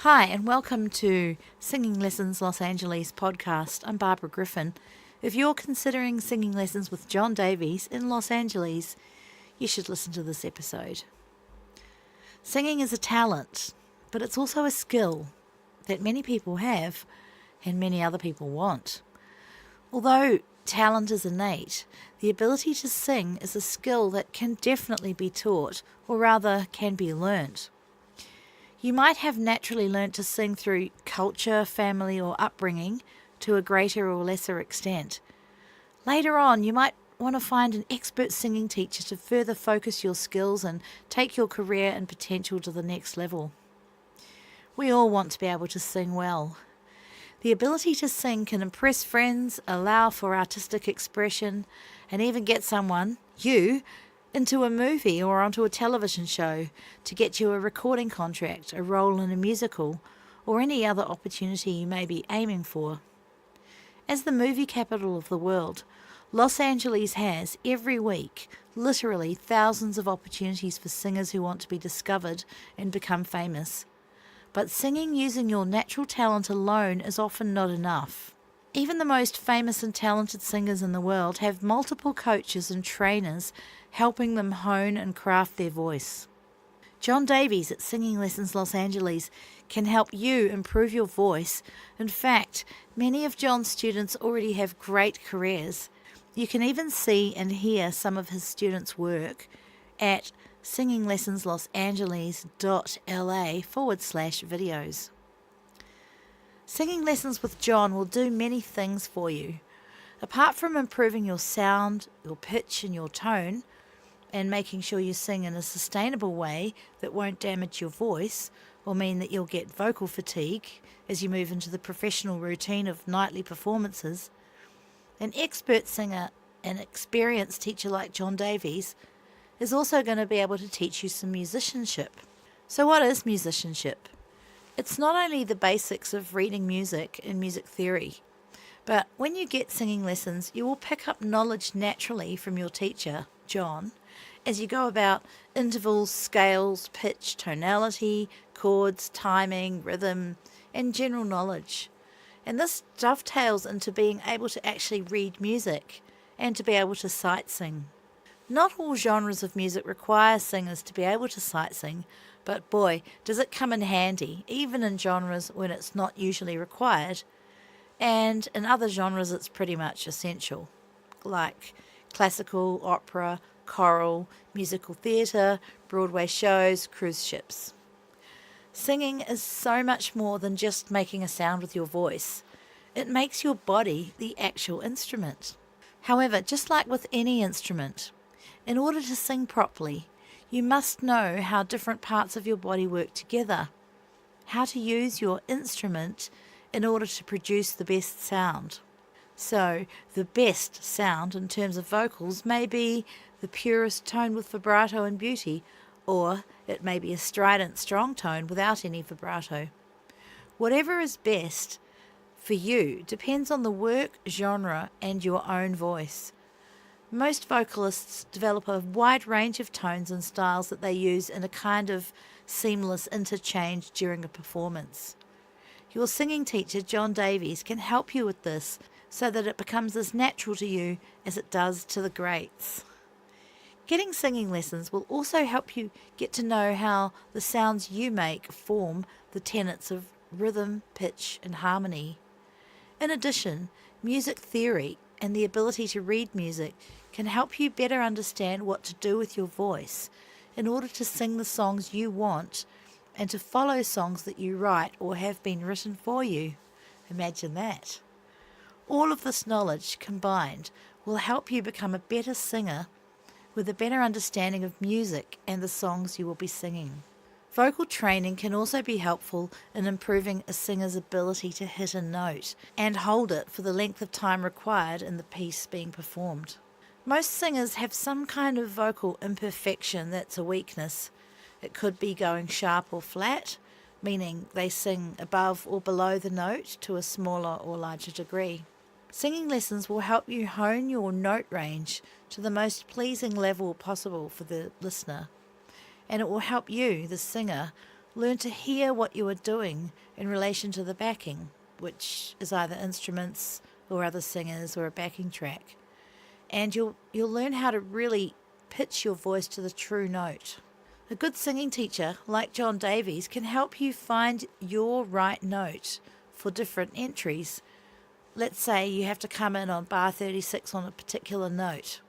Hi, and welcome to Singing Lessons Los Angeles podcast. I'm Barbara Griffin. If you're considering singing lessons with John Davies in Los Angeles, you should listen to this episode. Singing is a talent, but it's also a skill that many people have and many other people want. Although talent is innate, the ability to sing is a skill that can definitely be taught, or rather can be learnt. You might have naturally learnt to sing through culture, family or upbringing to a greater or lesser extent. Later on, you might want to find an expert singing teacher to further focus your skills and take your career and potential to the next level. We all want to be able to sing well. The ability to sing can impress friends, allow for artistic expression, and even get someone, you, into a movie or onto a television show to get you a recording contract, a role in a musical, or any other opportunity you may be aiming for. As the movie capital of the world, Los Angeles has, every week, literally thousands of opportunities for singers who want to be discovered and become famous. But singing using your natural talent alone is often not enough. Even the most famous and talented singers in the world have multiple coaches and trainers helping them hone and craft their voice. John Davies at Singing Lessons Los Angeles can help you improve your voice. In fact, many of John's students already have great careers. You can even see and hear some of his students' work at singinglessonslosangeles.la/videos. Singing lessons with John will do many things for you. Apart from improving your sound, your pitch and your tone, and making sure you sing in a sustainable way that won't damage your voice or mean that you'll get vocal fatigue as you move into the professional routine of nightly performances, an expert singer and experienced teacher like John Davies is also going to be able to teach you some musicianship. So what is musicianship? It's not only the basics of reading music and music theory, but when you get singing lessons, you will pick up knowledge naturally from your teacher, John, as you go about intervals, scales, pitch, tonality, chords, timing, rhythm, and general knowledge. And this dovetails into being able to actually read music and to be able to sight sing. Not all genres of music require singers to be able to sight sing, but boy, does it come in handy, even in genres when it's not usually required, and in other genres it's pretty much essential, like classical, opera, choral, musical theatre, Broadway shows, cruise ships. Singing is so much more than just making a sound with your voice. It makes your body the actual instrument. However, just like with any instrument, in order to sing properly, you must know how different parts of your body work together, how to use your instrument in order to produce the best sound. So, the best sound in terms of vocals may be the purest tone with vibrato and beauty, or it may be a strident, strong tone without any vibrato. Whatever is best for you depends on the work, genre, and your own voice. Most vocalists develop a wide range of tones and styles that they use in a kind of seamless interchange during a performance. Your singing teacher, John Davies, can help you with this so that it becomes as natural to you as it does to the greats. Getting singing lessons will also help you get to know how the sounds you make form the tenets of rhythm, pitch, and harmony. In addition, music theory and the ability to read music can help you better understand what to do with your voice in order to sing the songs you want and to follow songs that you write or have been written for you. Imagine that. All of this knowledge combined will help you become a better singer with a better understanding of music and the songs you will be singing. Vocal training can also be helpful in improving a singer's ability to hit a note and hold it for the length of time required in the piece being performed. Most singers have some kind of vocal imperfection that's a weakness. It could be going sharp or flat, meaning they sing above or below the note to a smaller or larger degree. Singing lessons will help you hone your note range to the most pleasing level possible for the listener, and it will help you, the singer, Learn to hear what you are doing in relation to the backing, which is either instruments or other singers or a backing track. And you'll learn how to really pitch your voice to the true note. A good singing teacher, like John Davies, can help you find your right note for different entries. Let's say you have to come in on bar 36 on a particular note.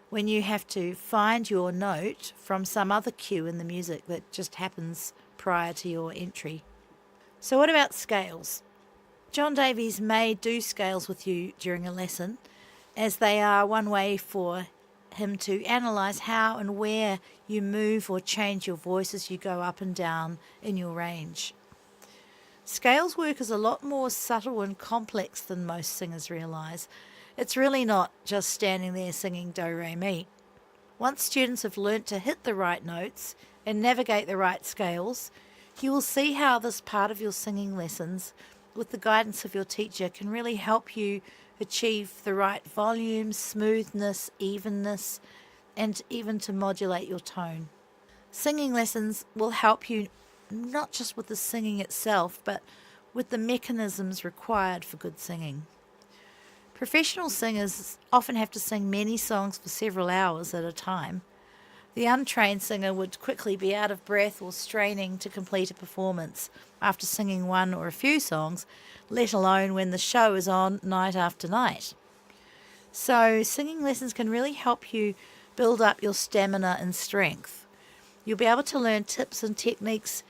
When you have to find your note from some other cue in the music that just happens prior to your entry. So what about scales? John Davies may do scales with you during a lesson, as they are one way for him to analyse how and where you move or change your voice as you go up and down in your range. Scales work is a lot more subtle and complex than most singers realise. It's really not just standing there singing do, re, mi. Once students have learnt to hit the right notes and navigate the right scales, you will see how this part of your singing lessons, with the guidance of your teacher, can really help you achieve the right volume, smoothness, evenness, and even to modulate your tone. Singing lessons will help you not just with the singing itself, but with the mechanisms required for good singing. Professional singers often have to sing many songs for several hours at a time. The untrained singer would quickly be out of breath or straining to complete a performance after singing one or a few songs, let alone when the show is on night after night. So singing lessons can really help you build up your stamina and strength. You'll be able to learn tips and techniques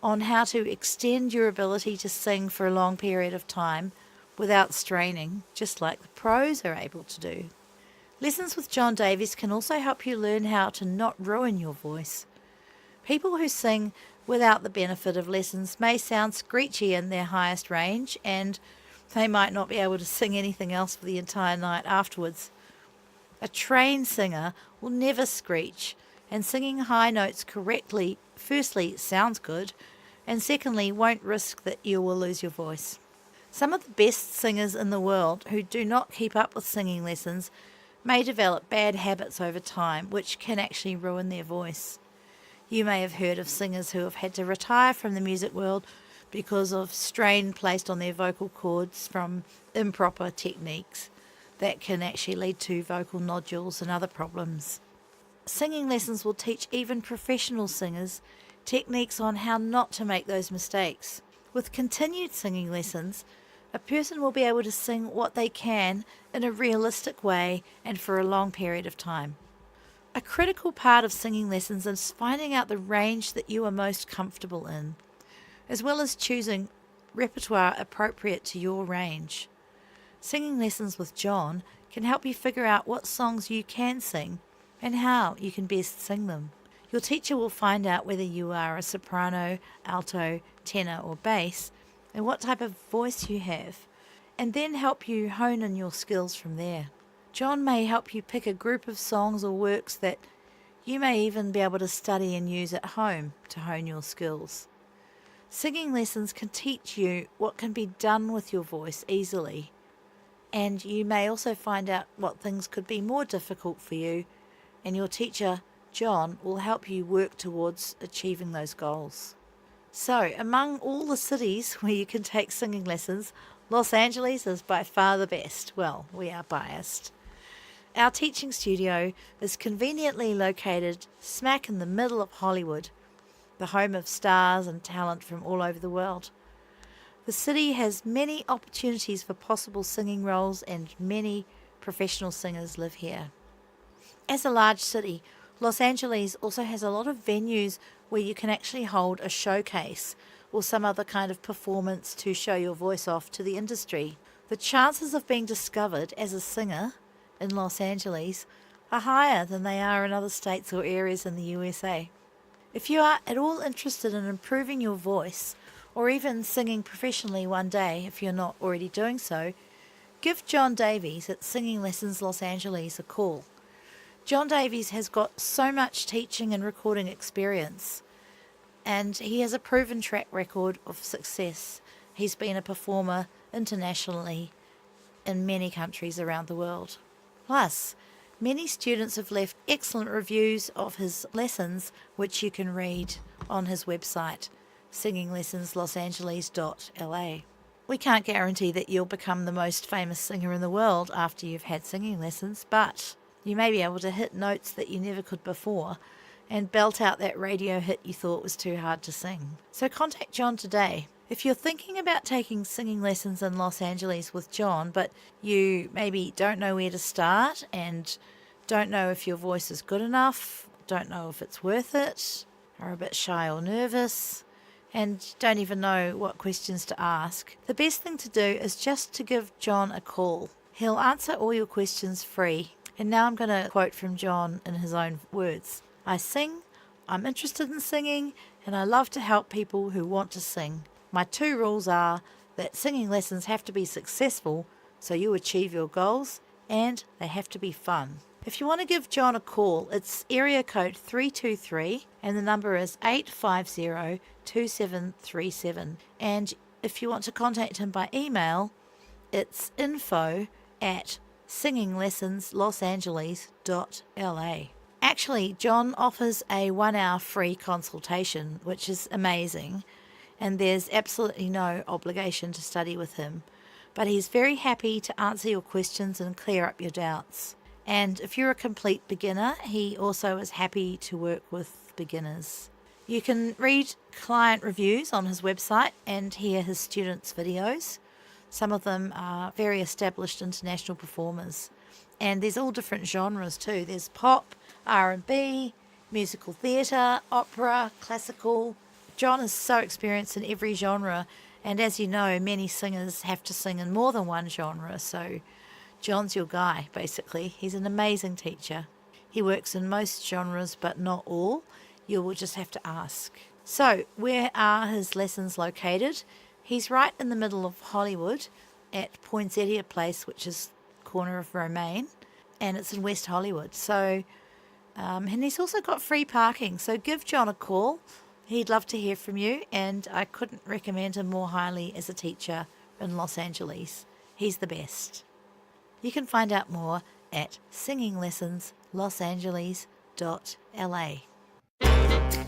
on how to extend your ability to sing for a long period of time without straining, just like the pros are able to do. Lessons with John Davies can also help you learn how to not ruin your voice. People who sing without the benefit of lessons may sound screechy in their highest range, and they might not be able to sing anything else for the entire night afterwards. A trained singer will never screech, and singing high notes correctly, firstly, sounds good, and secondly, won't risk that you will lose your voice. Some of the best singers in the world who do not keep up with singing lessons may develop bad habits over time, which can actually ruin their voice. You may have heard of singers who have had to retire from the music world because of strain placed on their vocal cords from improper techniques that can actually lead to vocal nodules and other problems. Singing lessons will teach even professional singers techniques on how not to make those mistakes. With continued singing lessons, a person will be able to sing what they can in a realistic way and for a long period of time. A critical part of singing lessons is finding out the range that you are most comfortable in, as well as choosing repertoire appropriate to your range. Singing lessons with John can help you figure out what songs you can sing and how you can best sing them. Your teacher will find out whether you are a soprano, alto, tenor or bass, and what type of voice you have, and then help you hone in your skills from there. John may help you pick a group of songs or works that you may even be able to study and use at home to hone your skills. Singing lessons can teach you what can be done with your voice easily, and you may also find out what things could be more difficult for you, and your teacher, John, will help you work towards achieving those goals. So, among all the cities where you can take singing lessons, Los Angeles is by far the best. Well, we are biased. Our teaching studio is conveniently located smack in the middle of Hollywood, the home of stars and talent from all over the world. The city has many opportunities for possible singing roles, and many professional singers live here. As a large city, Los Angeles also has a lot of venues where you can actually hold a showcase or some other kind of performance to show your voice off to the industry. The chances of being discovered as a singer in Los Angeles are higher than they are in other states or areas in the USA. If you are at all interested in improving your voice, or even singing professionally one day if you're not already doing so, give John Davies at Singing Lessons Los Angeles a call. John Davies has got so much teaching and recording experience, and he has a proven track record of success. He's been a performer internationally in many countries around the world. Plus, many students have left excellent reviews of his lessons, which you can read on his website, singinglessonslosangeles.la. We can't guarantee that you'll become the most famous singer in the world after you've had singing lessons, but you may be able to hit notes that you never could before and belt out that radio hit you thought was too hard to sing. So contact John today. If you're thinking about taking singing lessons in Los Angeles with John, but you maybe don't know where to start and don't know if your voice is good enough, don't know if it's worth it, are a bit shy or nervous, and don't even know what questions to ask, the best thing to do is just to give John a call. He'll answer all your questions free. And now I'm going to quote from John in his own words. I sing, I'm interested in singing, and I love to help people who want to sing. My 2 rules are that singing lessons have to be successful so you achieve your goals, and they have to be fun. If you want to give John a call, it's area code 323 and the number is 850-2737. And if you want to contact him by email, it's info@singinglessonslosangeles.la. Actually, John offers a 1-hour free consultation, which is amazing, and there's absolutely no obligation to study with him. But he's very happy to answer your questions and clear up your doubts. And if you're a complete beginner, he also is happy to work with beginners. You can read client reviews on his website and hear his students' videos. Some of them are very established international performers. And there's all different genres too. There's pop, R&B, musical theatre, opera, classical. John is so experienced in every genre, and as you know, many singers have to sing in more than one genre, so John's your guy, basically. He's an amazing teacher. He works in most genres, but not all. You will just have to ask. So, where are his lessons located? He's right in the middle of Hollywood at Poinsettia Place, which is corner of Romaine, and it's in West Hollywood. So, and he's also got free parking, so give John a call. He'd love to hear from you, and I couldn't recommend him more highly as a teacher in Los Angeles. He's the best. You can find out more at singinglessonslosangeles.la.